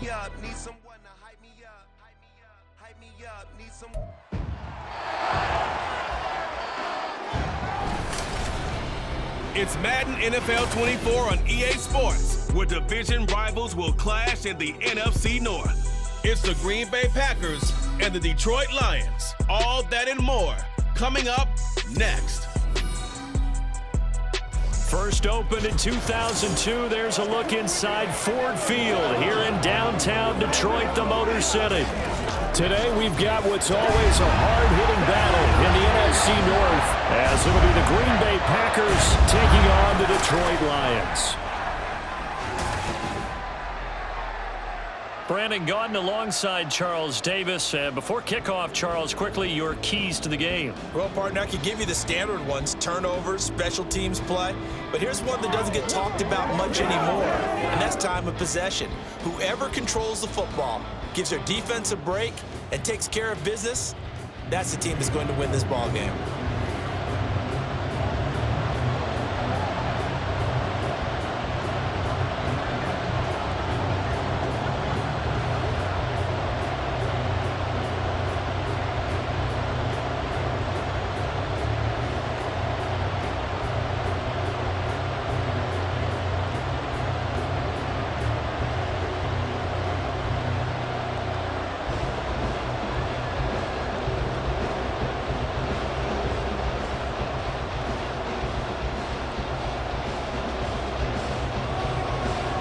me up, need someone to hype me up, hype me up, hype me up, need some. It's Madden NFL 24 on EA Sports, where division rivals will clash in the NFC North. It's the Green Bay Packers and the Detroit Lions. All that and more coming up next. First opened in 2002, there's a look inside Ford Field here in downtown Detroit, the Motor City. Today we've got what's always a hard-hitting battle in the NFC North, as it'll be the Green Bay Packers taking on the Detroit Lions. Brandon Gaudin alongside Charles Davis. Before kickoff, Charles, quickly your keys to the game. Well, partner, I could give you the standard ones, turnovers, special teams play. But here's one that doesn't get talked about much anymore, and that's time of possession. Whoever controls the football, gives their defense a break, and takes care of business, that's the team that's going to win this ball game.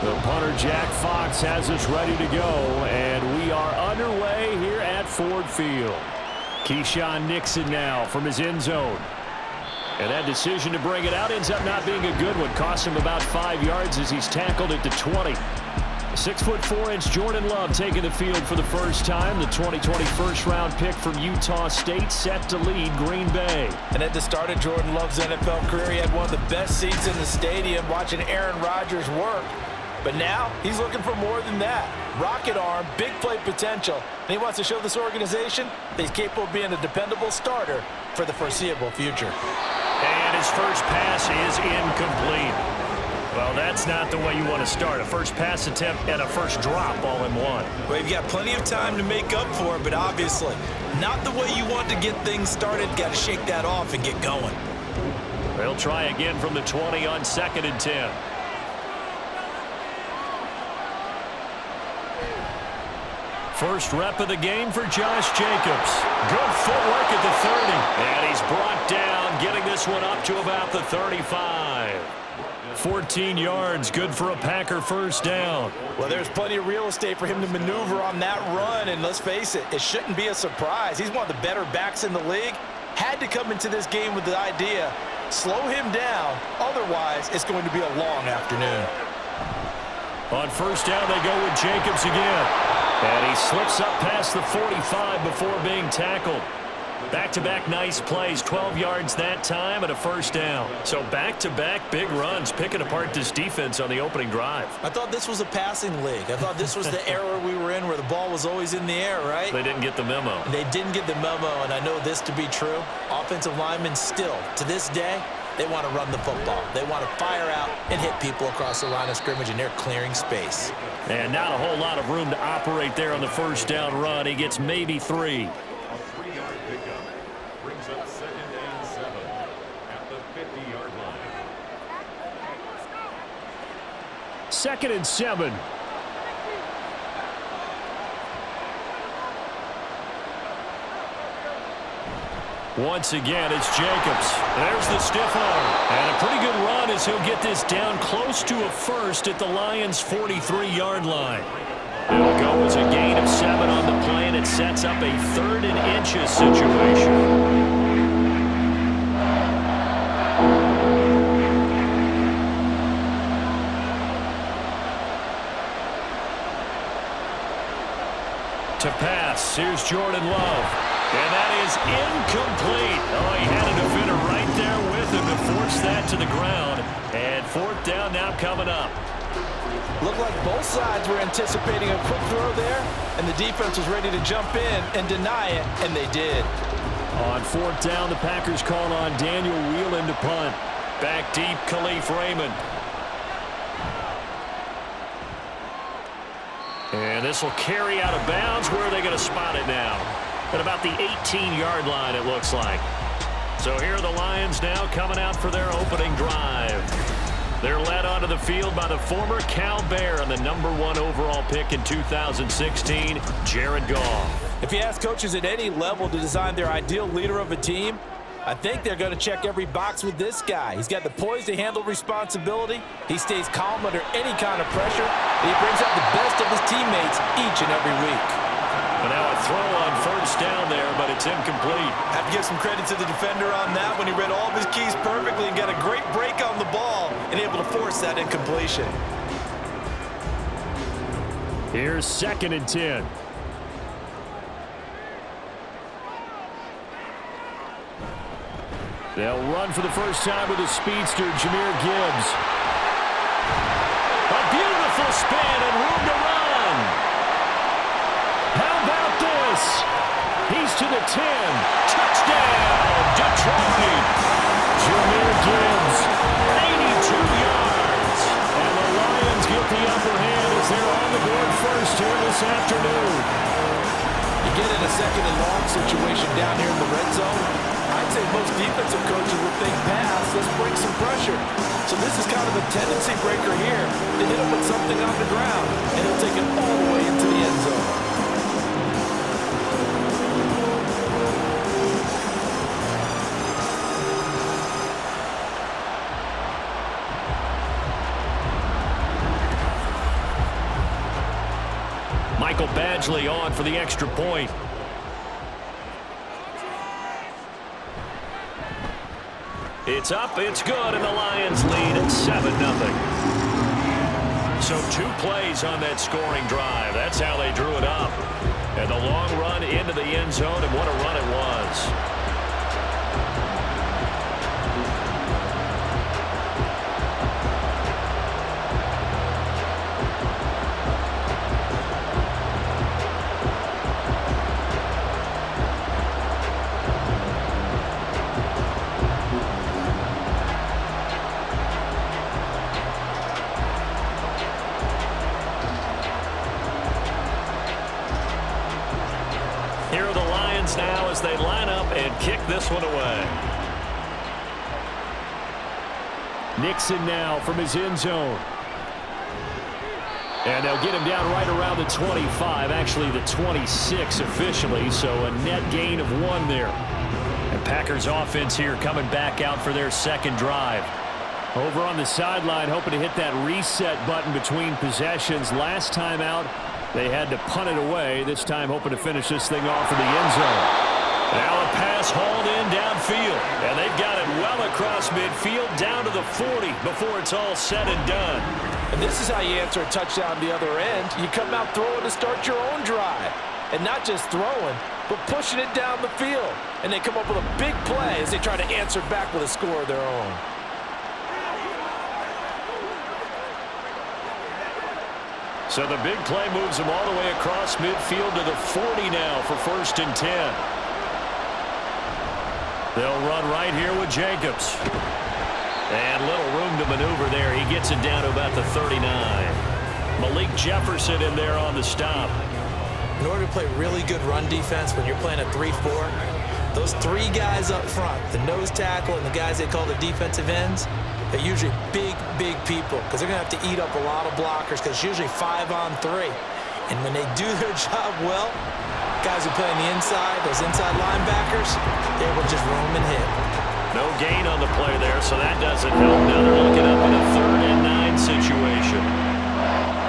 The punter, Jack Fox, has us ready to go, and we are underway here at Ford Field. Keyshawn Nixon now from his end zone. And that decision to bring it out ends up not being a good one. Cost him about 5 yards as he's tackled at the 20. 6'4" Jordan Love taking the field for the first time. The 2020 first-round pick from Utah State set to lead Green Bay. And at the start of Jordan Love's NFL career, he had one of the best seats in the stadium watching Aaron Rodgers work. But now he's looking for more than that. Rocket arm, big play potential. And he wants to show this organization that he's capable of being a dependable starter for the foreseeable future. And his first pass is incomplete. Well, that's not the way you want to start. A first pass attempt and a first drop all in one. Well, you've got plenty of time to make up for it, but obviously not the way you want to get things started. Got to shake that off and get going. They'll try again from the 20 on 2nd and 10. First rep of the game for Josh Jacobs. Good footwork at the 30. And he's brought down, getting this one up to about the 35. 14 yards, good for a Packer first down. Well, there's plenty of real estate for him to maneuver on that run, and let's face it, it shouldn't be a surprise. He's one of the better backs in the league. Had to come into this game with the idea, slow him down, otherwise it's going to be a long afternoon. On first down, they go with Jacobs again. And he slips up past the 45 before being tackled. Back-to-back nice plays, 12 yards that time and a first down. So back-to-back big runs, picking apart this defense on the opening drive. I thought this was a passing league. I thought this was the era we were in where the ball was always in the air, right? They didn't get the memo. They didn't get the memo, and I know this to be true. Offensive linemen still, to this day, they want to run the football. They want to fire out and hit people across the line of scrimmage, and they're clearing space. And not a whole lot of room to operate there on the first down run. He gets maybe 3. A 3-yard pickup brings up 2nd and 7 at the 50-yard line. 2nd and 7. Once again, it's Jacobs. There's the stiff arm. And a pretty good run as he'll get this down close to a first at the Lions' 43-yard line. It'll go as a gain of 7 on the play, and it sets up a 3rd and inches situation. To pass, here's Jordan Love. And that is incomplete. Oh, he had a defender right there with him to force that to the ground. And 4th down now coming up. Looked like both sides were anticipating a quick throw there, and the defense was ready to jump in and deny it, and they did. On 4th down, the Packers call on Daniel Whelan to punt. Back deep, Khalif Raymond. And this will carry out of bounds. Where are they going to spot it now? At about the 18-yard line, it looks like. So here are the Lions now coming out for their opening drive. They're led onto the field by the former Cal Bear and the #1 overall pick in 2016, Jared Goff. If you ask coaches at any level to design their ideal leader of a team, I think they're going to check every box with this guy. He's got the poise to handle responsibility. He stays calm under any kind of pressure. And he brings out the best of his teammates each and every week. And now a throw on first down there, but it's incomplete. I have to give some credit to the defender on that when he read all of his keys perfectly and got a great break on the ball and able to force that incompletion. Here's 2nd and 10. They'll run for the first time with a speedster, Jahmyr Gibbs. A beautiful spin and room to run. How about this? He's to the 10. Touchdown, Detroit. Jahmyr Gibbs, 82 yards. And the Lions get the upper hand as they're on the board first here this afternoon. You get in a 2nd and long situation down here in the red zone. I'd say most defensive coaches would think pass, let's bring some pressure. So this is kind of a tendency breaker here to hit him with something on the ground, and he'll take it all the way into the end zone. Michael Badgley on for the extra point. It's up, it's good, and the Lions lead at 7-0. So 2 plays on that scoring drive. That's how they drew it up. And the long run into the end zone, and what a run it was. Here are the Lions now as they line up and kick this one away. Nixon now from his end zone. And they'll get him down right around the 25, actually the 26 officially, so a net gain of 1 there. And Packers offense here coming back out for their 2nd drive. Over on the sideline, hoping to hit that reset button between possessions. Last time out, they had to punt it away. This time hoping to finish this thing off in the end zone. Now a pass hauled in downfield. And they've got it well across midfield down to the 40 before it's all said and done. And this is how you answer a touchdown the other end. You come out throwing to start your own drive. And not just throwing, but pushing it down the field. And they come up with a big play as they try to answer back with a score of their own. So the big play moves them all the way across midfield to the 40 now for 1st and 10. They'll run right here with Jacobs. And little room to maneuver there. He gets it down to about the 39. Malik Jefferson in there on the stop. In order to play really good run defense when you're playing a 3-4, those 3 guys up front, the nose tackle and the guys they call the defensive ends, they're usually big, big people because they're going to have to eat up a lot of blockers because it's usually 5-on-3. And when they do their job well, guys who play on the inside, those inside linebackers, they will just roam and hit. No gain on the play there, so that doesn't help. Now they're looking up in a 3rd and 9 situation.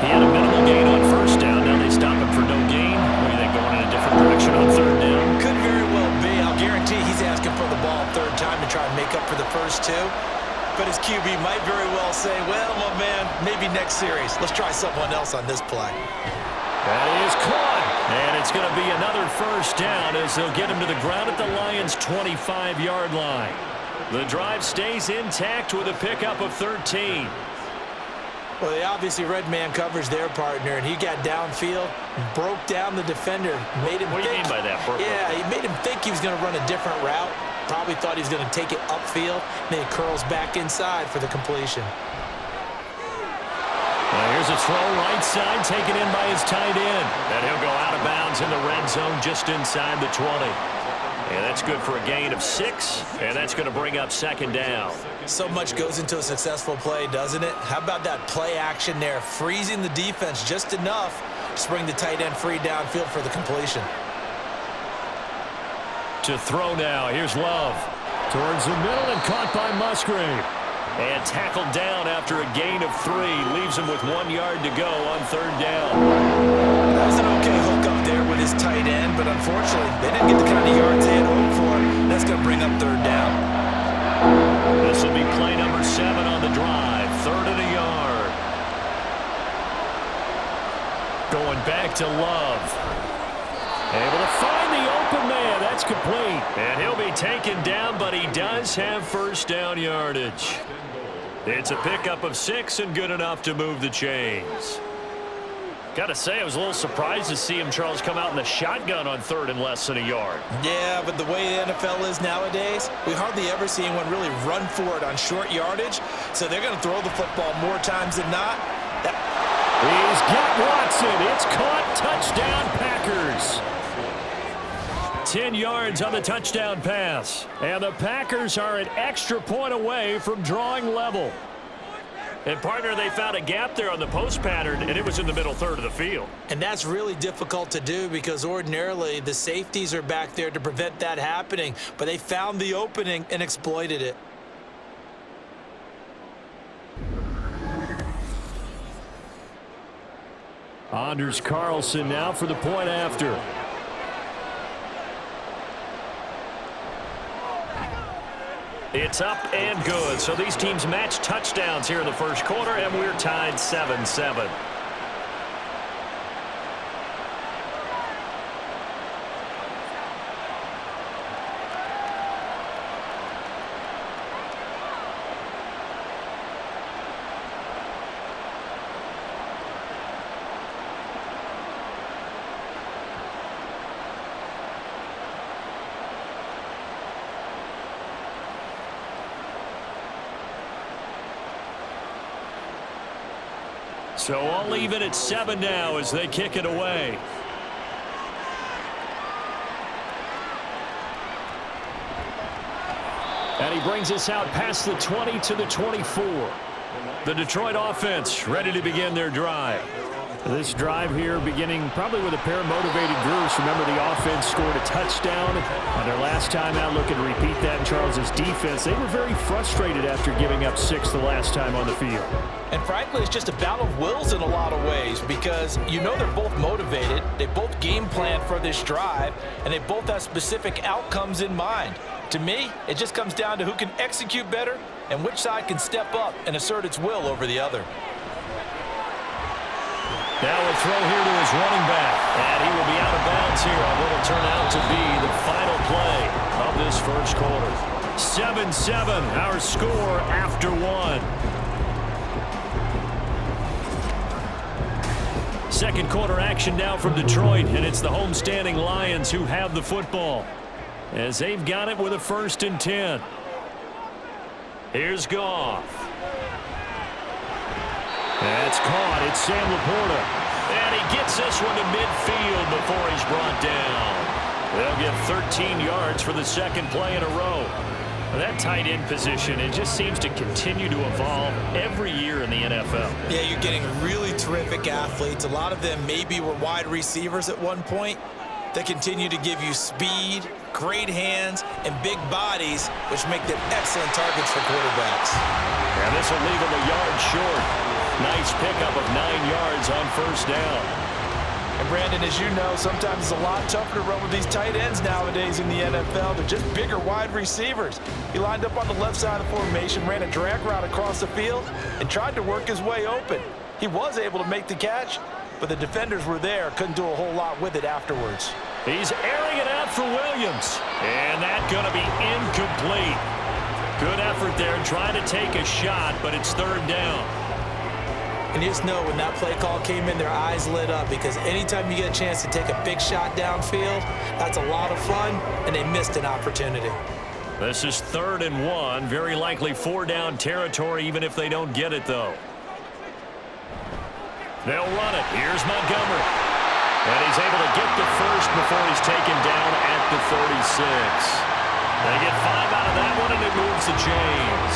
He had a minimal gain on 1st down. Now they stop him for no gain. What do you think, going in a different direction on 3rd down? Could very well be. I'll guarantee he's asking for the ball 3rd time to try and make up for the first 2. But his QB might very well say, well, my man, maybe next series. Let's try someone else on this play. That is caught. And it's going to be another 1st down as they'll get him to the ground at the Lions' 25-yard line. The drive stays intact with a pickup of 13. Well, they obviously read man coverage their partner, and he got downfield, broke down the defender, made him What do you mean by that? Yeah, he made him think he was going to run a different route. Probably thought he was going to take it upfield. Then he curls back inside for the completion. Well, here's Here's a throw right side, taken in by his tight end. And he'll go out of bounds in the red zone just inside the 20. And that's good for a gain of 6, and that's going to bring up second down. So much goes into a successful play, doesn't it? How about that play action there, freezing the defense just enough to bring the tight end free downfield for the completion. To throw now, here's Love. Towards the middle and caught by Musgrave. And tackled down after a gain of 3. Leaves him with 1 yard to go on third down. That was an okay hook up there with his tight end, but unfortunately, they didn't get the kind of yards they had hoped for. That's going to bring up third down. This will be play number 7 on the drive. 3rd and a yard. Going back to Love. Able to find the open man. That's complete. And he'll be taken down, but he does have first down yardage. It's a pickup of 6 and good enough to move the chains. Got to say, I was a little surprised to see him, Charles, come out in the shotgun on 3rd and less than a yard. Yeah, but the way the NFL is nowadays, we hardly ever see anyone really run for it on short yardage. So they're going to throw the football more times than not. He's got Watson. It's caught. Touchdown, Packers. 10 yards on the touchdown pass. And the Packers are an extra point away from drawing level. And, partner, they found a gap there on the post pattern, and it was in the middle third of the field. And that's really difficult to do because ordinarily the safeties are back there to prevent that happening. But they found the opening and exploited it. Anders Carlson now for the point after. It's up and good. So these teams match touchdowns here in the first quarter, and we're tied 7-7. So all even at 7 now as they kick it away. And he brings us out past the 20 to the 24. The Detroit offense ready to begin their drive. This drive here beginning probably with a pair of motivated groups. Remember, the offense scored a touchdown on their last time out. Looking to repeat that in Charles's defense. They were very frustrated after giving up 6 the last time on the field. And frankly, it's just a battle of wills in a lot of ways because you know they're both motivated. They both game plan for this drive, and they both have specific outcomes in mind. To me, it just comes down to who can execute better and which side can step up and assert its will over the other. Now a throw here to his running back, and he will be out of bounds here on what will turn out to be the final play of this first quarter. 7-7, our score after 1. Second quarter action now from Detroit, and it's the homestanding Lions who have the football as they've got it with a 1st and 10. Here's Goff. That's caught. It's Sam Laporta. And he gets this one to midfield before he's brought down. They'll get 13 yards for the second play in a row. That tight end position, it just seems to continue to evolve every year in the NFL. Yeah, you're getting really terrific athletes. A lot of them maybe were wide receivers at one point. They continue to give you speed, great hands, and big bodies, which make them excellent targets for quarterbacks. And this will leave them a yard short. Nice pickup of 9 yards on first down. And Brandon, as you know, sometimes it's a lot tougher to run with these tight ends nowadays in the NFL. They're just bigger wide receivers. He lined up on the left side of the formation, ran a drag route across the field, and tried to work his way open. He was able to make the catch, but the defenders were there, couldn't do a whole lot with it afterwards. He's airing it out for Williams, and that's going to be incomplete. Good effort there, trying to take a shot, but it's third down. And you just know when that play call came in, their eyes lit up because anytime you get a chance to take a big shot downfield, that's a lot of fun, and they missed an opportunity. This is 3rd and 1, very likely 4 down territory even if they don't get it, though. They'll run it. Here's Montgomery. And he's able to get the first before he's taken down at the 36. They get 5 out of that one, and it moves the chains.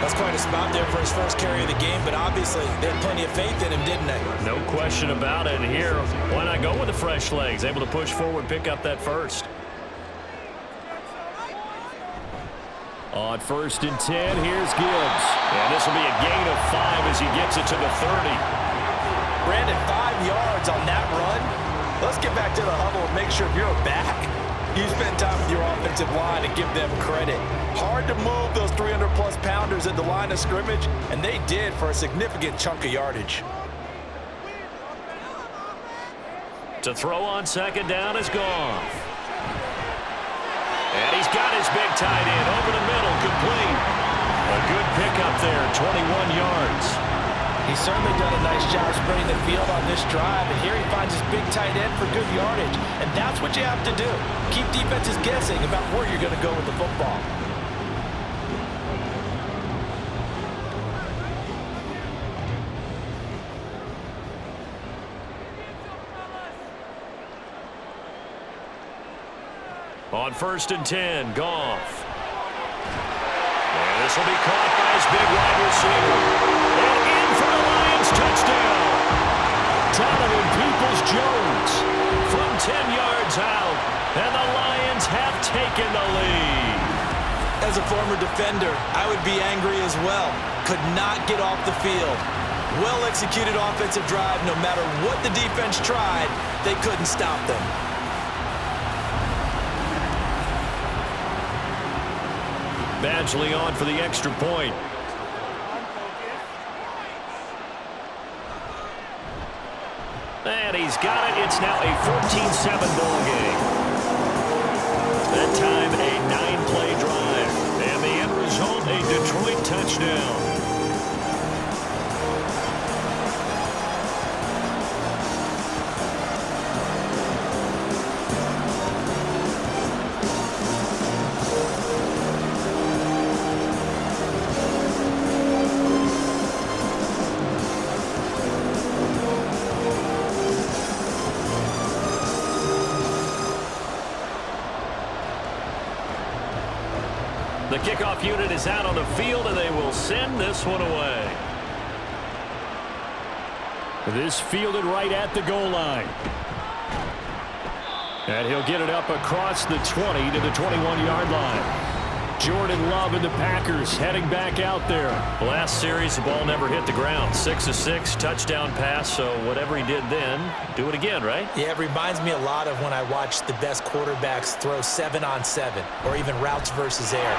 That's quite a spot there for his first carry of the game, but obviously they had plenty of faith in him, didn't they? No question about it. And here, why not go with the fresh legs? Able to push forward, pick up that first. On 1st and 10, here's Gibbs. And this will be a gain of 5 as he gets it to the 30. Brandon, 5 yards on that run. Let's get back to the huddle and make sure you're back. You spend time with your offensive line and give them credit. Hard to move those 300-plus pounders at the line of scrimmage, and they did for a significant chunk of yardage. To throw on 2nd down is Goff. And he's got his big tight end over the middle, complete. A good pickup there, 21 yards. He's certainly done a nice job spreading the field on this drive, and here he finds his big tight end for good yardage. And that's what you have to do. Keep defenses guessing about where you're going to go with the football. On 1st and 10, Goff. And this will be caught by his big wide receiver. And in for the Lions touchdown. Donovan Peoples-Jones from 10 yards out. And the Lions have taken the lead. As a former defender, I would be angry as well. Could not get off the field. Well-executed offensive drive. No matter what the defense tried, they couldn't stop them. Badgley on for the extra point. And he's got it. It's now a 14-7 ball game. That time a 9-play drive. And the end result, a Detroit touchdown. The kickoff unit is out on the field, and they will send this one away. This fielded right at the goal line. And he'll get it up across the 20 to the 21-yard line. Jordan Love and the Packers heading back out there. Last series, the ball never hit the ground. 6 of 6, touchdown pass, so whatever he did then, do it again, right? Yeah, it reminds me a lot of when I watch the best quarterbacks throw 7-on-7 or even routes versus air.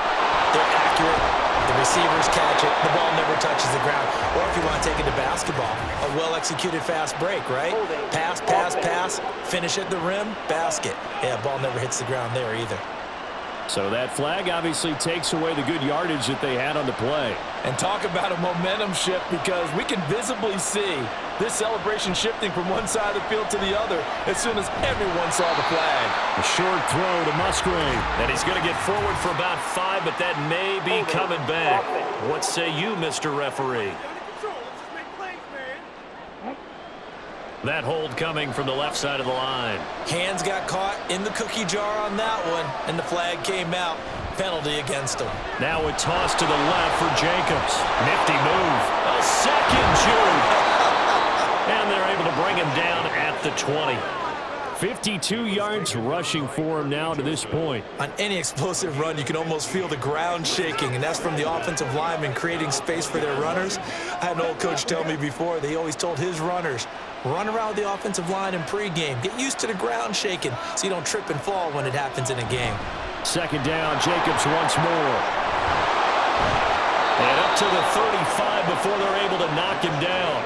They're accurate. The receivers catch it. The ball never touches the ground. Or if you want to take it to basketball, a well-executed fast break, right? Pass, pass, pass, finish at the rim, basket. Yeah, ball never hits the ground there either. So that flag obviously takes away the good yardage that they had on the play. And talk about a momentum shift, because we can visibly see this celebration shifting from one side of the field to the other as soon as everyone saw the flag. A short throw to Musgrave. And he's going to get forward for about 5, but that may be coming back. What say you, Mr. Referee? That hold coming from the left side of the line. Hands got caught in the cookie jar on that one, and the flag came out. Penalty against him. Now a toss to the left for Jacobs. Nifty move. A second juke. And they're able to bring him down at the 20. 52 yards rushing for him now to this point. On any explosive run, you can almost feel the ground shaking, and that's from the offensive linemen creating space for their runners. I had an old coach tell me before, they always told his runners, run around the offensive line in pregame. Get used to the ground shaking so you don't trip and fall when it happens in a game. 2nd down, Jacobs once more. And up to the 35 before they're able to knock him down.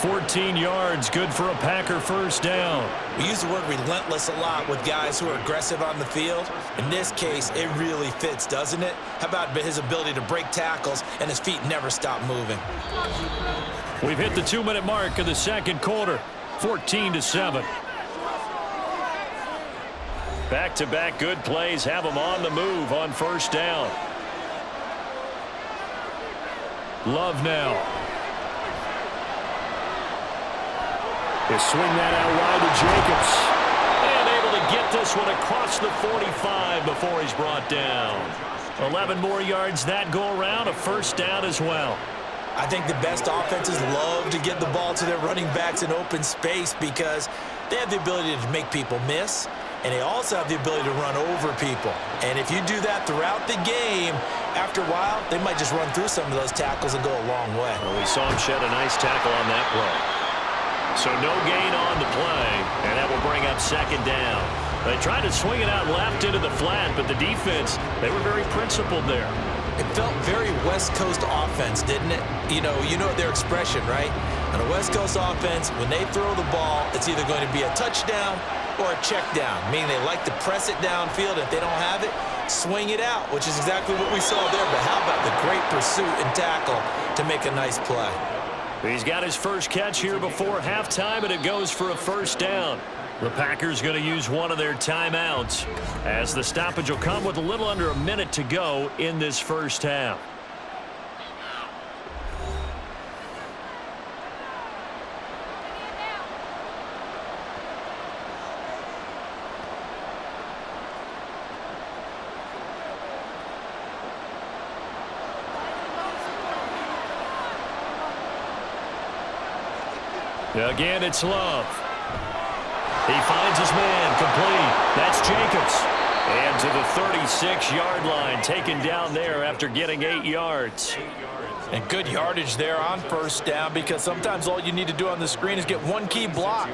14 yards, good for a Packer first down. We use the word relentless a lot with guys who are aggressive on the field. In this case, it really fits, doesn't it? How about his ability to break tackles and his feet never stop moving? We've hit the 2-minute mark of the second quarter, 14-7. Back-to-back good plays have them on the move on first down. Love now. They swing that out wide to Jacobs. And able to get this one across the 45 before he's brought down. 11 more yards that go around, a first down as well. I think the best offenses love to get the ball to their running backs in open space because they have the ability to make people miss, and they also have the ability to run over people. And if you do that throughout the game, after a while, they might just run through some of those tackles and go a long way. Well, we saw him shed a nice tackle on that play. So no gain on the play, and that will bring up second down. They tried to swing it out left into the flat, but the defense, they were very principled there. It felt very West Coast offense, didn't it? You know their expression, right? On a West Coast offense, when they throw the ball, it's either going to be a touchdown or a check down, meaning they like to press it downfield. If they don't have it, swing it out, which is exactly what we saw there. But how about the great pursuit and tackle to make a nice play? He's got his first catch here before halftime, and it goes for a first down. The Packers going to use one of their timeouts as the stoppage will come with a little under a minute to go in this first half. Again, it's Love. He finds his man, complete. That's Jacobs. And to the 36-yard line, taken down there after getting 8 yards. And good yardage there on first down because sometimes all you need to do on the screen is get one key block.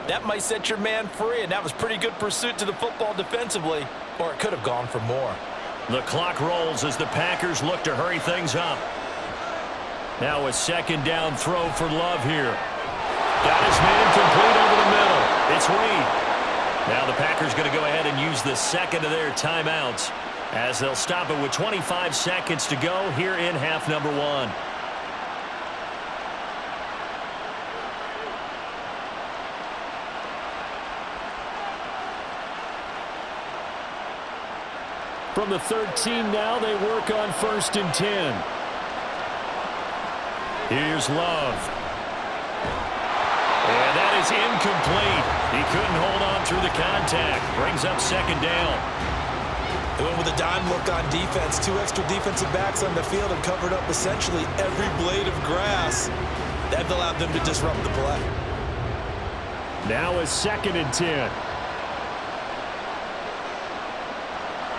That might set your man free, and that was pretty good pursuit to the football defensively, or it could have gone for more. The clock rolls as the Packers look to hurry things up. Now a second down throw for Love here. Got his man complete over the middle. It's Reed. Now the Packers going to go ahead and use the second of their timeouts as they'll stop it with 25 seconds to go here in half number one. From the 13 now, they work on 1st and 10. Here's Love. And that is incomplete. He couldn't hold on through the contact. Brings up second down. They went with a dime look on defense. 2 extra defensive backs on the field and covered up essentially every blade of grass. That allowed them to disrupt the play. Now a 2nd and 10.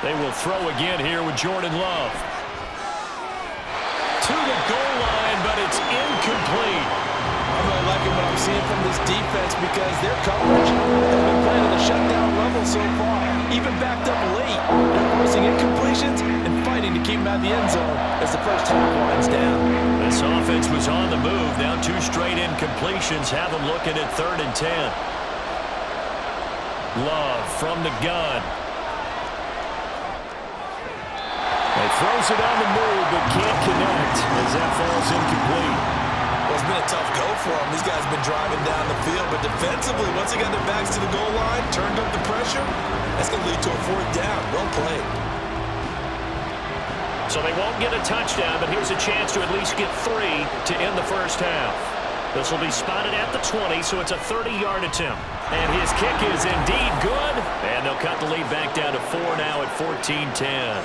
They will throw again here with Jordan Love. To the goal line, but it's incomplete. I'm really liking what I'm seeing from this defense because their coverage has been playing at a shutdown level so far. Even backed up late, they're forcing incompletions and fighting to keep them out of the end zone as the first half winds down. This offense was on the move. Now 2 straight incompletions have them looking at 3rd and 10. Love from the gun. He throws it on the move but can't connect as that falls incomplete. Well, it's been a tough go for them. These guys have been driving down the field, but defensively, once they got their backs to the goal line, turned up the pressure, that's going to lead to a 4th down. Well played. So they won't get a touchdown, but here's a chance to at least get 3 to end the first half. This will be spotted at the 20, so it's a 30-yard attempt. And his kick is indeed good, and they'll cut the lead back down to 4 now at 14-10.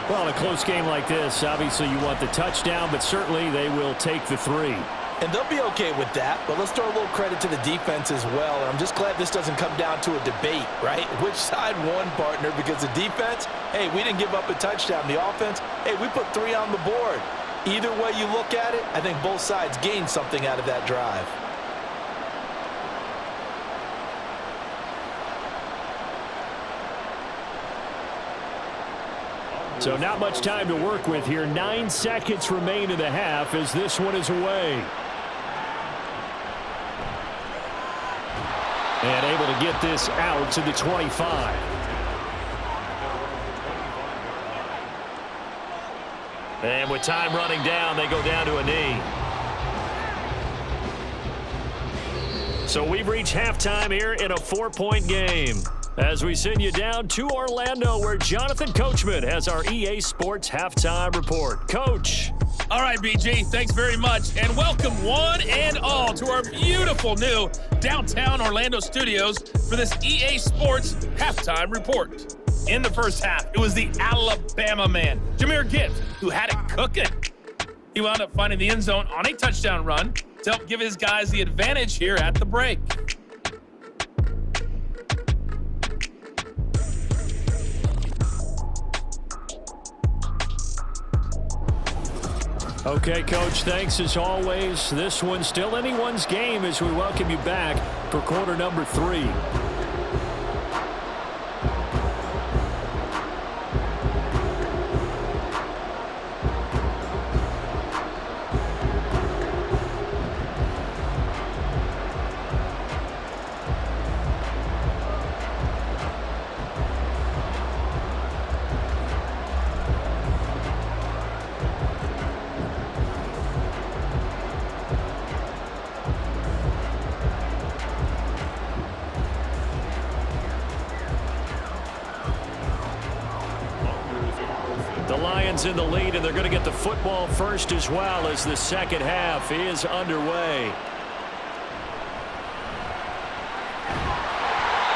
Well, in a close game like this, obviously you want the touchdown, but certainly they will take the 3. And they'll be okay with that, but let's throw a little credit to the defense as well. And I'm just glad this doesn't come down to a debate, right? Which side won, partner? Because the defense, hey, we didn't give up a touchdown. The offense, hey, we put 3 on the board. Either way you look at it, I think both sides gained something out of that drive. So not much time to work with here. 9 seconds remain in the half as this one is away. And able to get this out to the 25. And with time running down, they go down to a knee. So we've reached halftime here in a 4-point game. As we send you down to Orlando, where Jonathan Coachman has our EA Sports Halftime Report. Coach. All right, BG, thanks very much. And welcome one and all to our beautiful new downtown Orlando studios for this EA Sports Halftime Report. In the first half, it was the Alabama man, Jahmyr Gibbs, who had it cooking. He wound up finding the end zone on a touchdown run to help give his guys the advantage here at the break. Okay, Coach, thanks as always. This one's still anyone's game as we welcome you back for quarter number 3. In the lead, and they're going to get the football first as well as the second half is underway.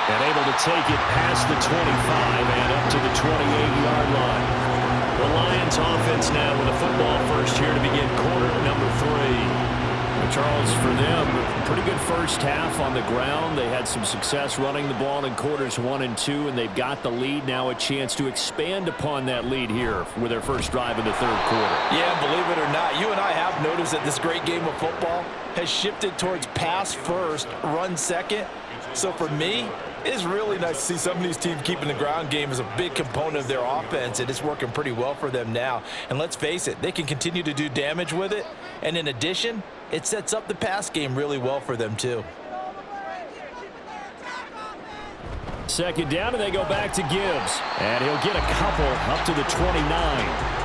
And able to take it past the 25 and up to the 28-yard line. The Lions offense now with the football first here to begin quarter number 3. Charles, for them, pretty good first half on the ground. They had some success running the ball in quarters 1 and 2, and they've got the lead now, a chance to expand upon that lead here with their first drive in the third quarter. Yeah, believe it or not, you and I have noticed that this great game of football has shifted towards pass first, run second. So for me, it's really nice to see some of these teams keeping the ground game as a big component of their offense, and it's working pretty well for them now. And let's face it, they can continue to do damage with it. And in addition, it sets up the pass game really well for them too. Second down, and they go back to Gibbs. And he'll get a couple up to the 29.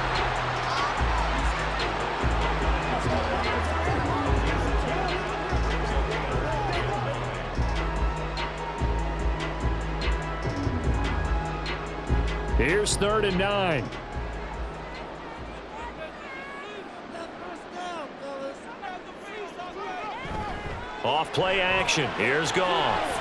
Here's 3rd and 9. Off play action. Here's Goff.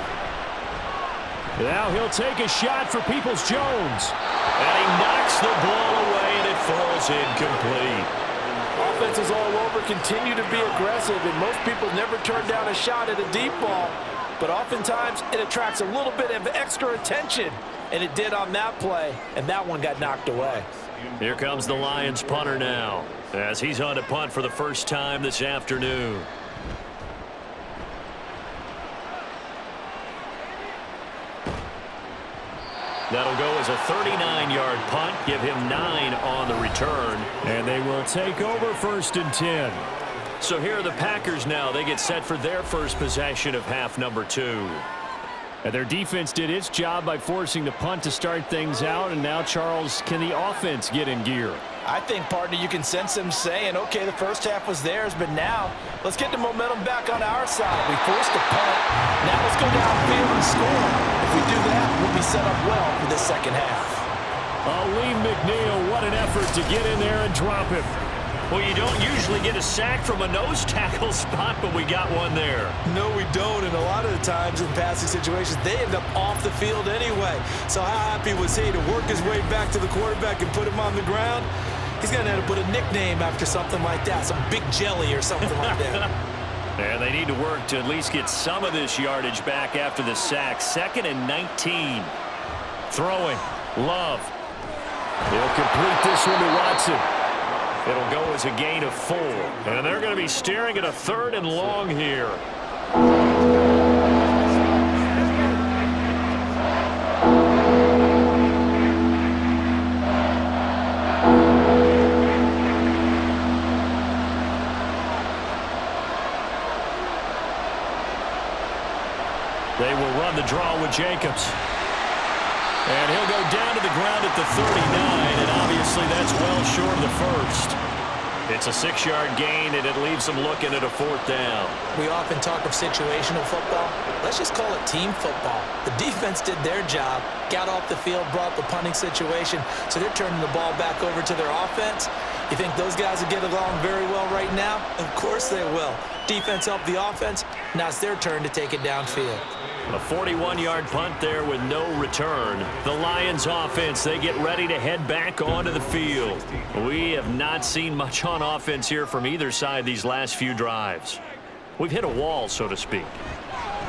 Now he'll take a shot for Peoples-Jones. And he knocks the ball away, and it falls incomplete. Offenses all over continue to be aggressive, and most people never turn down a shot at a deep ball. But oftentimes, it attracts a little bit of extra attention. And it did on that play, and that one got knocked away. Here comes the Lions punter now, as he's on to punt for the first time this afternoon. That'll go as a 39-yard punt, give him 9 on the return. And they will take over 1st and 10. So here are the Packers now. They get set for their first possession of half number 2. And their defense did its job by forcing the punt to start things out. And now, Charles, can the offense get in gear? I think, partner, you can sense them saying, okay, the first half was theirs, but now let's get the momentum back on our side. We forced the punt. Now let's go downfield and score. If we do that, we'll be set up well for the second half. Lee McNeil, what an effort to get in there and drop him. Well, you don't usually get a sack from a nose tackle spot, but we got one there. No, we don't, and a lot of the times in passing situations, they end up off the field anyway. So how happy was he to work his way back to the quarterback and put him on the ground? He's going to have to put a nickname after something like that, some Big Jelly or something like that. And they need to work to at least get some of this yardage back after the sack. 2nd and 19. Throwing. Love. He'll complete this one to Watson. It'll go as a gain of 4. And they're going to be staring at a 3rd and long here. They will run the draw with Jacobs. And he'll go down to the ground at the 39, and obviously that's well short of the first. It's a 6-yard gain, and it leaves them looking at a 4th down. We often talk of situational football. Let's just call it team football. The defense did their job, got off the field, brought the punting situation, so they're turning the ball back over to their offense. You think those guys will get along very well right now? Of course they will. Defense helped the offense. Now it's their turn to take it downfield. A 41-yard punt there with no return. The Lions offense, they get ready to head back onto the field. We have not seen much on offense here from either side these last few drives. We've hit a wall, so to speak.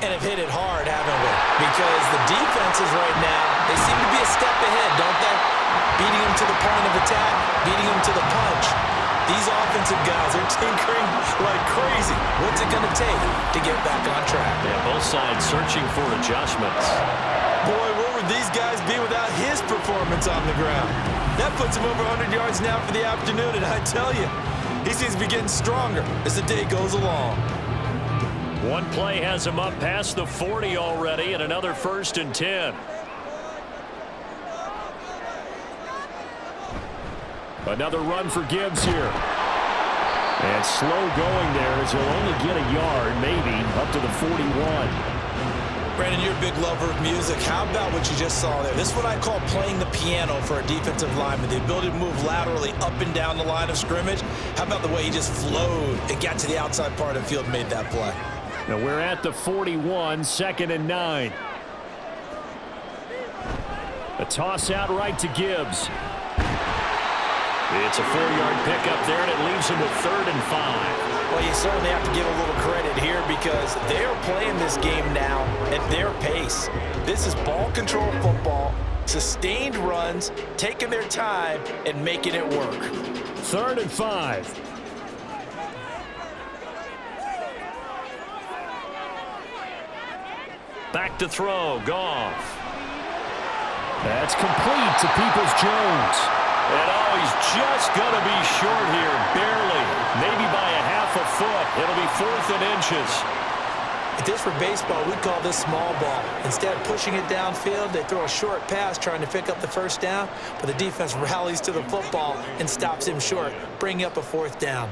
And have hit it hard, haven't we? Because the defenses right now, they seem to be a step ahead, don't they? Beating them to the point of attack, beating them to the punch. These offensive guys are tinkering like crazy. What's it going to take to get back on track? Yeah, both sides searching for adjustments. Boy, where would these guys be without his performance on the ground? That puts him over 100 yards now for the afternoon, and I tell you, he seems to be getting stronger as the day goes along. One play has him up past the 40 already, and another 1st and 10. Another run for Gibbs here. And slow going there as he'll only get a yard, maybe, up to the 41. Brandon, you're a big lover of music. How about what you just saw there? This is what I call playing the piano for a defensive lineman. The ability to move laterally up and down the line of scrimmage. How about the way he just flowed and got to the outside part of the field and made that play? Now we're at the 41, 2nd and 9. A toss out right to Gibbs. It's a 4-yard pickup there, and it leaves him with 3rd and 5. Well, you certainly have to give a little credit here because they're playing this game now at their pace. This is ball control football, sustained runs, taking their time, and making it work. 3rd and 5. Back to throw, Goff. That's complete to Peoples-Jones. And he's just going to be short here, barely, maybe by a half a foot. It'll be 4th and inches. If this were baseball, we'd call this small ball. Instead of pushing it downfield, they throw a short pass trying to pick up the 1st down, but the defense rallies to the football and stops him short, bringing up a 4th down.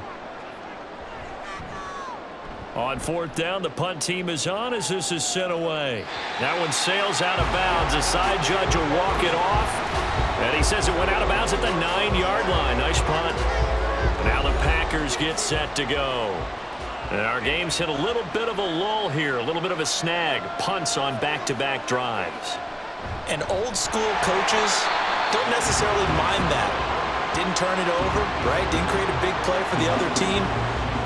On 4th down, the punt team is on as this is sent away. That one sails out of bounds. The side judge will walk it off. And he says it went out of bounds at the 9-yard line. Nice punt. Now the Packers get set to go. And our game's hit a little bit of a lull here, a little bit of a snag. Punts on back-to-back drives. And old school coaches don't necessarily mind that. Didn't turn it over, right? Didn't create a big play for the other team.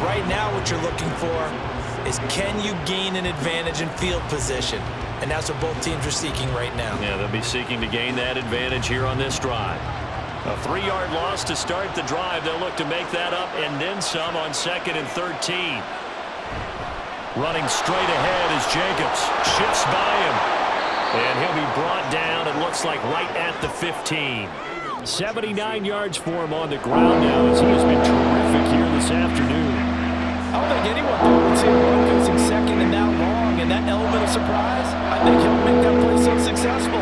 Right now what you're looking for is can you gain an advantage in field position? And that's what both teams are seeking right now. Yeah, they'll be seeking to gain that advantage here on this drive. A 3-yard loss to start the drive. They'll look to make that up and then some on 2nd and 13. Running straight ahead is Jacobs. Shifts by him. And he'll be brought down, it looks like, right at the 15. 79 yards for him on the ground now as he has been terrific here this afternoon. I don't think anyone thought we'd see a run facing 2nd and that long, and that element of surprise, I think helped make that play so successful.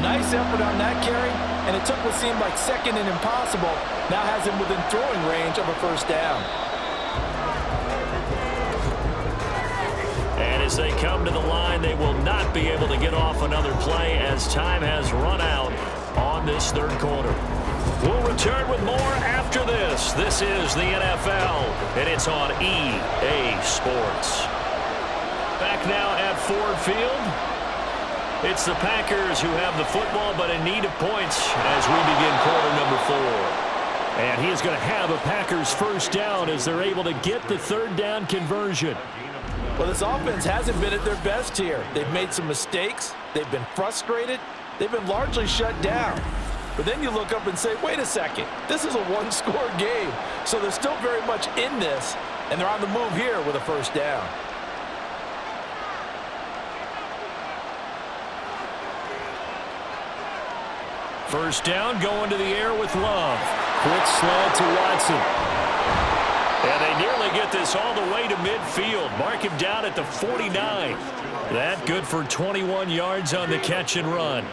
Nice effort on that carry, and it took what seemed like 2nd and impossible, now has him within throwing range of a 1st down. And as they come to the line, they will not be able to get off another play as time has run out on this 3rd quarter. We'll return with more after this. This is the NFL, and it's on EA Sports. Back now at Ford Field. It's the Packers who have the football, but in need of points as we begin quarter number 4. And he is going to have a Packers 1st down as they're able to get the 3rd down conversion. Well, this offense hasn't been at their best here. They've made some mistakes. They've been frustrated. They've been largely shut down. But then you look up and say, wait a second, this is a 1-score game. So they're still very much in this, and they're on the move here with a 1st down. First down, going to the air with Love. Quick slant to Watson. And they nearly get this all the way to midfield. Mark him down at the 49. That good for 21 yards on the catch and run.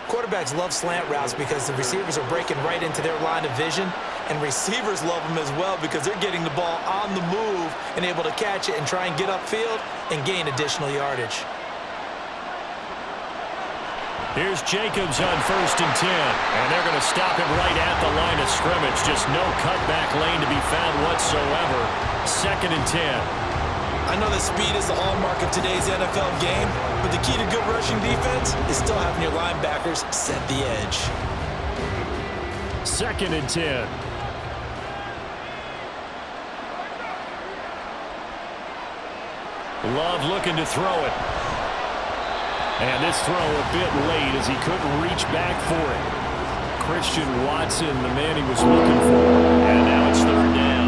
Quarterbacks love slant routes because the receivers are breaking right into their line of vision, And receivers love him as well because they're getting the ball on the move and able to catch it and try and get upfield and gain additional yardage. Here's Jacobs on 1st and 10. And they're going to stop him right at the line of scrimmage. Just no cutback lane to be found whatsoever. 2nd and 10. I know that speed is the hallmark of today's NFL game, but the key to good rushing defense is still having your linebackers set the edge. 2nd and 10. Love looking to throw it. And this throw a bit late as he couldn't reach back for it. Christian Watson, the man he was looking for. And now it's 3rd down.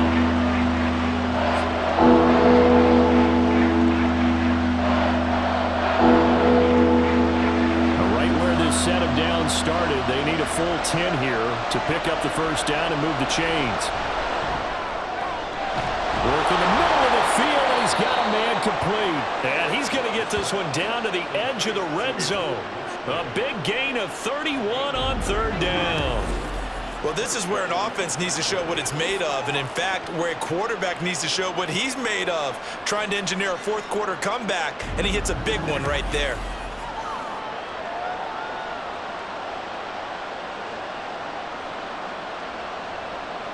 Right where this set him down started, they need a full 10 here to pick up the 1st down and move the chains. Work in the middle of the field, and he's got a man complete. And he's going to get this one down to the edge of the red zone. A big gain of 31 on 3rd down. Well, this is where an offense needs to show what it's made of, and in fact, where a quarterback needs to show what he's made of, trying to engineer a 4th quarter comeback, and he hits a big one right there.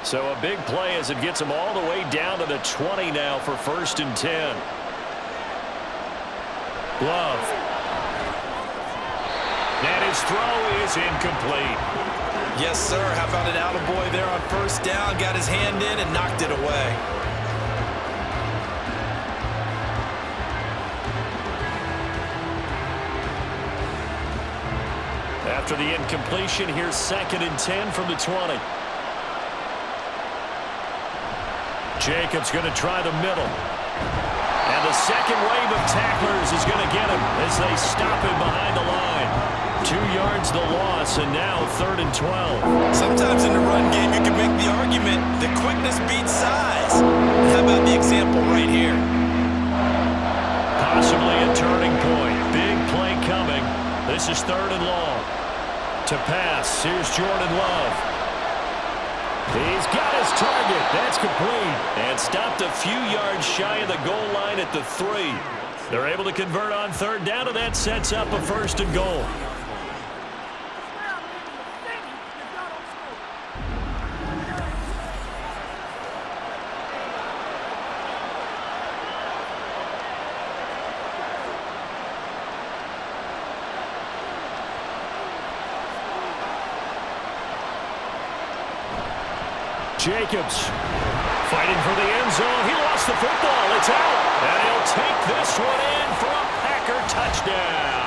So a big play as it gets him all the way down to the 20 now for 1st and 10. Love. And his throw is incomplete. Yes, sir. How about an attaboy there on 1st down? Got his hand in and knocked it away. After the incompletion, here's 2nd and 10 from the 20. Jacobs going to try the middle. And the second wave of tacklers is going to get him as they stop him behind the line. 2 yards the loss, and now 3rd and 12. Sometimes in the run game, you can make the argument that quickness beats size. How about the example right here? Possibly a turning point. Big play coming. This is 3rd and long. To pass, here's Jordan Love. He's got his target. That's complete. And stopped a few yards shy of the goal line at the 3. They're able to convert on 3rd down, and that sets up a 1st and goal. Jacobs fighting for the end zone. He lost the football. It's out. And he'll take this one in for a Packer touchdown.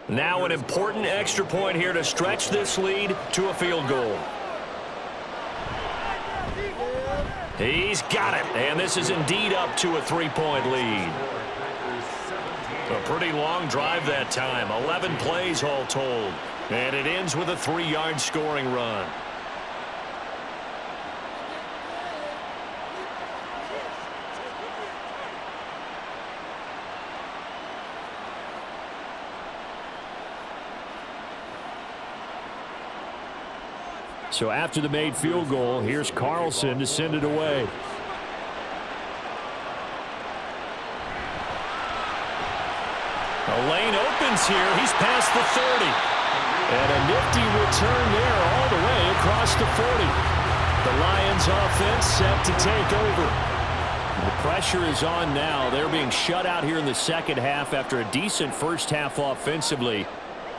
Now an important extra point here to stretch this lead to a field goal. He's got it, and this is indeed up to a 3-point lead. A pretty long drive that time, 11 plays all told, and it ends with a 3-yard scoring run. So after the made field goal, here's Carlson to send it away. A lane opens here. He's past the 30. And a nifty return there all the way across the 40. The Lions offense set to take over. The pressure is on now. They're being shut out here in the second half after a decent first half offensively.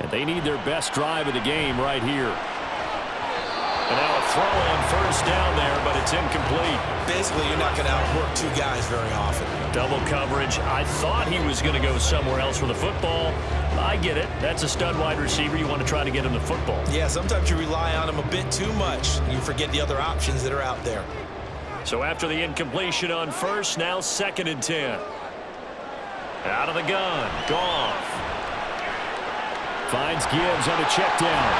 And they need their best drive of the game right here. And now a throw on 1st down there, but it's incomplete. Basically, you're not going to outwork 2 guys very often. Double coverage. I thought he was going to go somewhere else with the football. I get it. That's a stud wide receiver. You want to try to get him the football. Yeah, sometimes you rely on him a bit too much. You forget the other options that are out there. So after the incompletion on 1st, now 2nd and 10. Out of the gun, Goff. Finds Gibbs on a check down.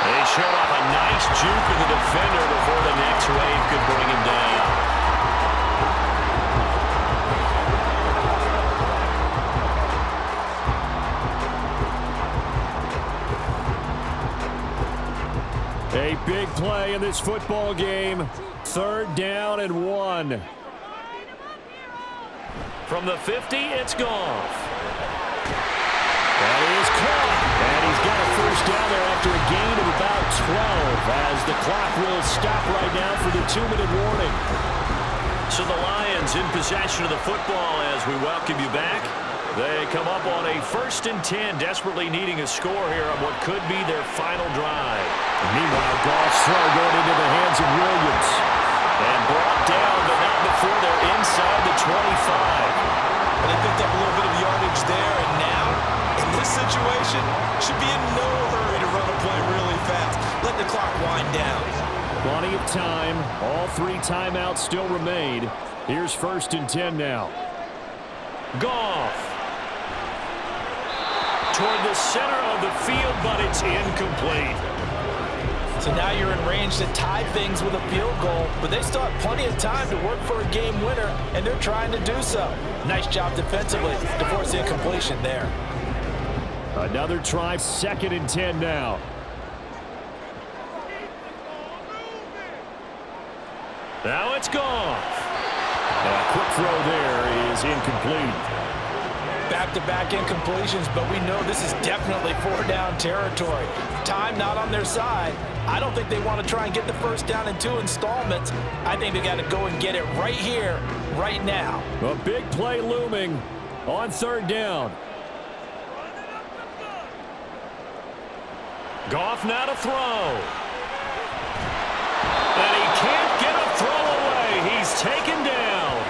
They showed off a nice juke of the defender before the next wave could bring him down. A big play in this football game. 3rd down and 1. From the 50, it's Goff. That is caught. And he's got a first down there after a gain of about 12 as the clock will stop right now for the 2-minute warning. So the Lions in possession of the football as we welcome you back. They come up on a 1st and 10, desperately needing a score here on what could be their final drive. Meanwhile, Goff's throw going into the hands of Williams. And brought down, but not before they're inside the 25. And they picked up a little bit of yardage there, and now, in this situation, should be in no hurry to run a play really fast. Let the clock wind down. Plenty of time. All 3 timeouts still remain. Here's 1st and 10 now. Goff. Toward the center of the field, but it's incomplete. So now you're in range to tie things with a field goal, but they still have plenty of time to work for a game winner, and they're trying to do so. Nice job defensively to force the incompletion there. Another try, 2nd and 10 now. Now it's Goff. A quick throw there is incomplete. Back-to-back incompletions, but we know this is definitely 4-down territory. Time not on their side. I don't think they want to try and get the first down in 2 installments. I think they got to go and get it right here, right now. A big play looming on 3rd down. Goff now to throw. And he can't get a throw away. He's taken down.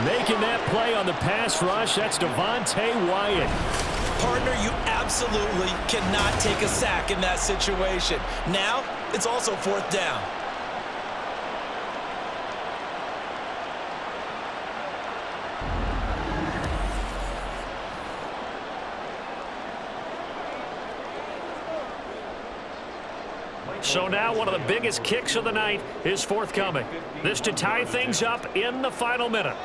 Making that play on the pass rush, that's Devontae Wyatt. Partner, you absolutely cannot take a sack in that situation. Now, it's also 4th down. So now one of the biggest kicks of the night is forthcoming. This to tie things up in the final minute.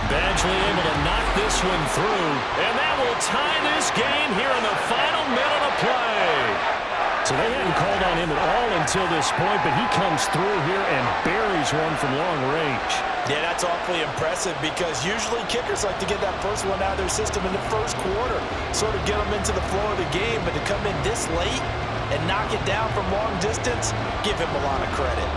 Badgley able to knock this one through, and that will tie this game here in the final minute of play. So they hadn't called on him at all until this point, but he comes through here and buries one from long range. Yeah, that's awfully impressive because usually kickers like to get that first one out of their system in the first quarter, sort of get them into the flow of the game, but to come in this late and knock it down from long distance, give him a lot of credit.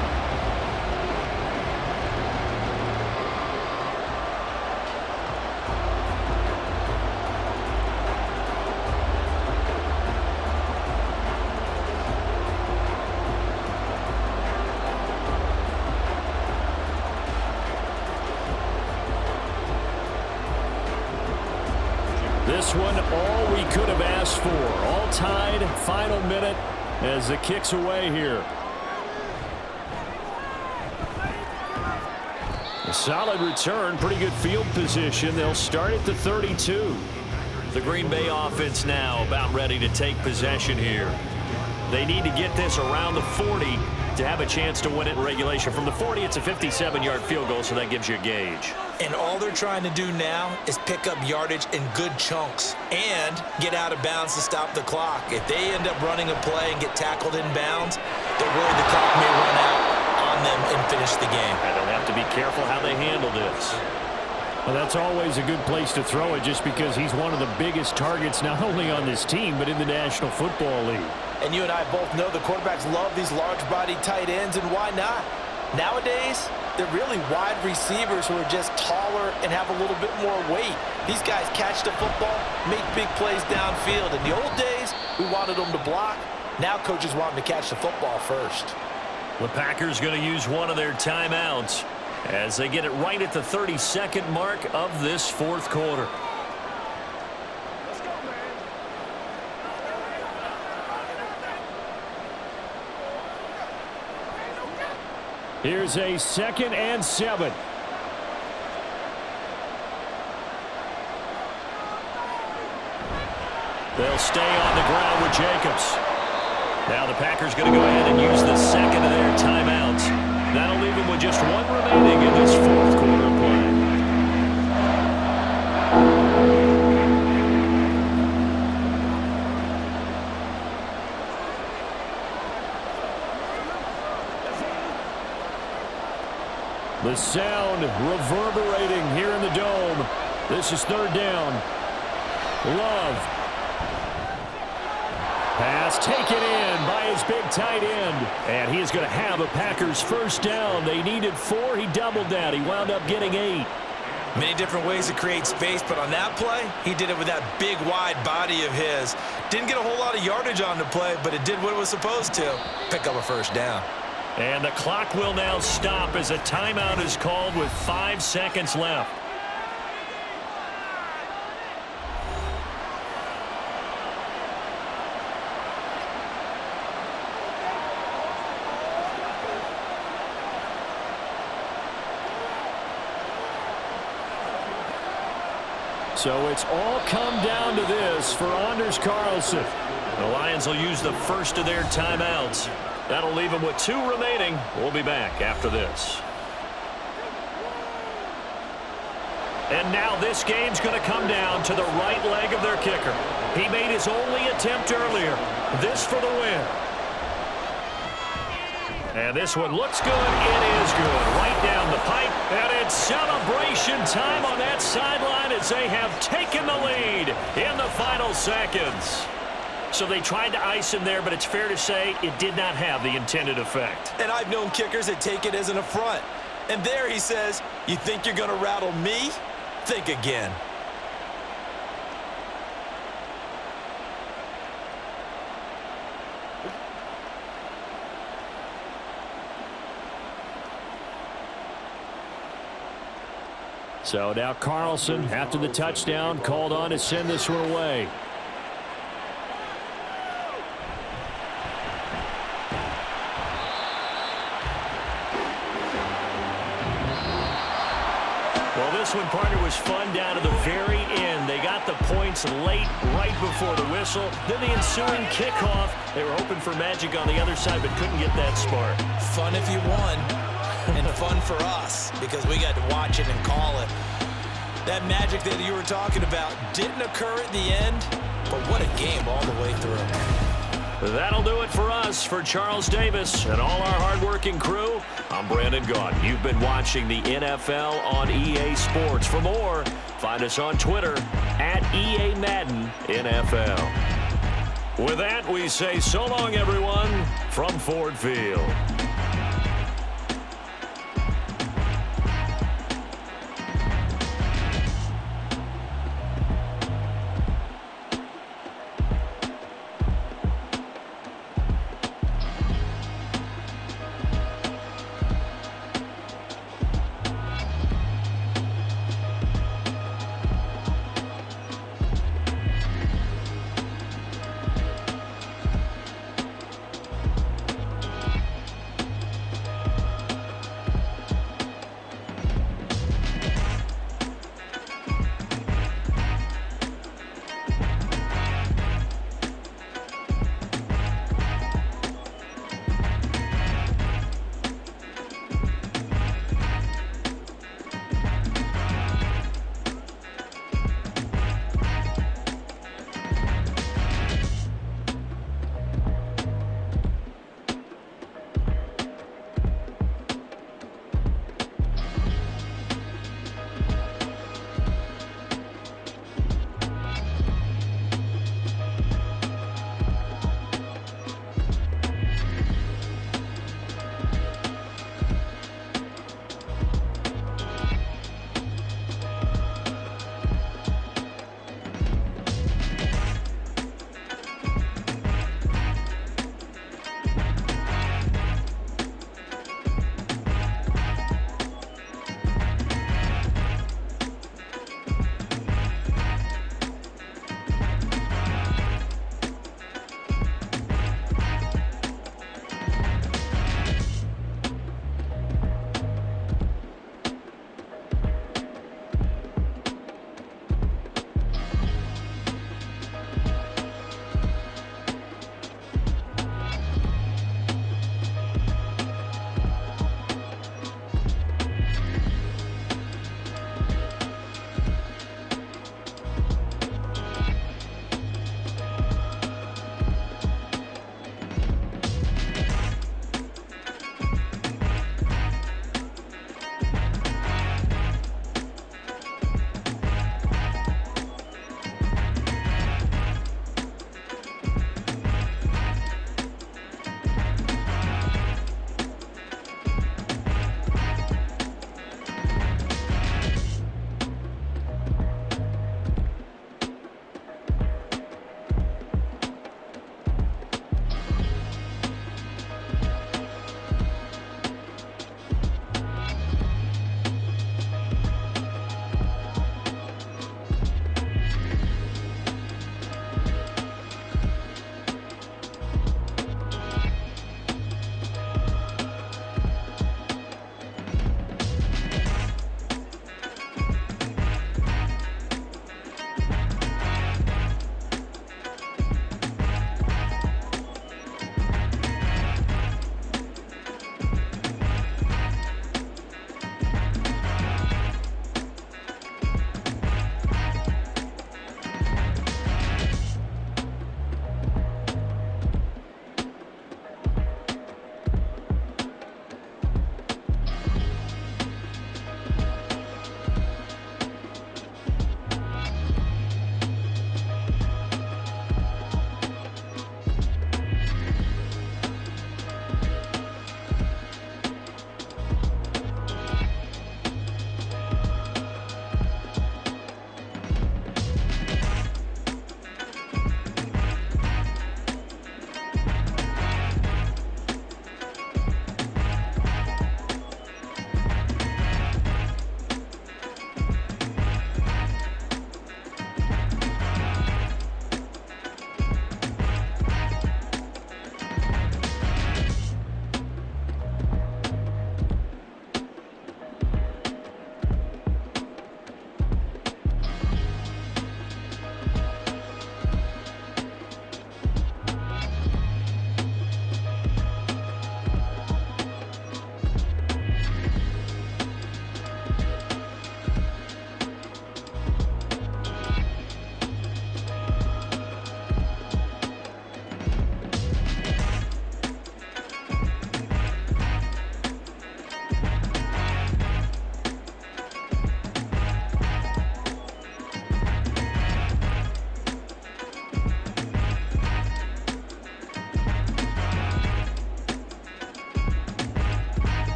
This one, all we could have asked for. All tied, final minute as the kick's away here. A solid return, pretty good field position. They'll start at the 32. The Green Bay offense now about ready to take possession here. They need to get this around the 40 to have a chance to win it in regulation. From the 40, it's a 57-yard field goal, so that gives you a gauge. And all they're trying to do now is pick up yardage in good chunks and get out of bounds to stop the clock. If they end up running a play and get tackled in bounds, they're worried the clock may run out on them and finish the game. And they'll have to be careful how they handle this. Well, that's always a good place to throw it just because he's one of the biggest targets not only on this team but in the National Football League. And you and I both know the quarterbacks love these large-body tight ends, and why not? Nowadays, they're really wide receivers who are just taller and have a little bit more weight. These guys catch the football, make big plays downfield. In the old days, we wanted them to block. Now coaches want them to catch the football first. The Packers going to use one of their timeouts as they get it right at the 32nd mark of this fourth quarter. Here's a 2nd and 7. They'll stay on the ground with Jacobs. Now the Packers going to go ahead and use the second of their timeouts. That'll leave them with just one remaining in this fourth quarter of play. The sound reverberating here in the dome. This is third down. Love. Pass taken in by his big tight end. And he is going to have a Packers first down. They needed 4. He doubled that. He wound up getting 8. Many different ways to create space, but on that play, he did it with that big, wide body of his. Didn't get a whole lot of yardage on the play, but it did what it was supposed to. Pick up a first down. And the clock will now stop as a timeout is called with 5 seconds left. So it's all come down to this for Anders Carlson. The Lions will use the first of their timeouts. That'll leave them with 2 remaining. We'll be back after this. And now this game's going to come down to the right leg of their kicker. He made his only attempt earlier. This for the win. And this one looks good. It is good. Right down the pipe. And it's celebration time on that sideline as they have taken the lead in the final seconds. So they tried to ice him there, but it's fair to say it did not have the intended effect. And I've known kickers that take it as an affront. And there he says, you think you're going to rattle me? Think again. So now Carlson, after the touchdown, called on to send this one away. Well, this one, partner, was fun down to the very end. They got the points late, right before the whistle. Then the ensuing kickoff. They were hoping for magic on the other side, but couldn't get that spark. Fun if you won. And fun for us because we got to watch it and call it. That magic that you were talking about didn't occur at the end, but what a game all the way through. That'll do it for us. For Charles Davis and all our hardworking crew, I'm Brandon Gaudin. You've been watching the NFL on EA Sports. For more, find us on Twitter at EA Madden NFL. With that, we say so long, everyone, from Ford Field.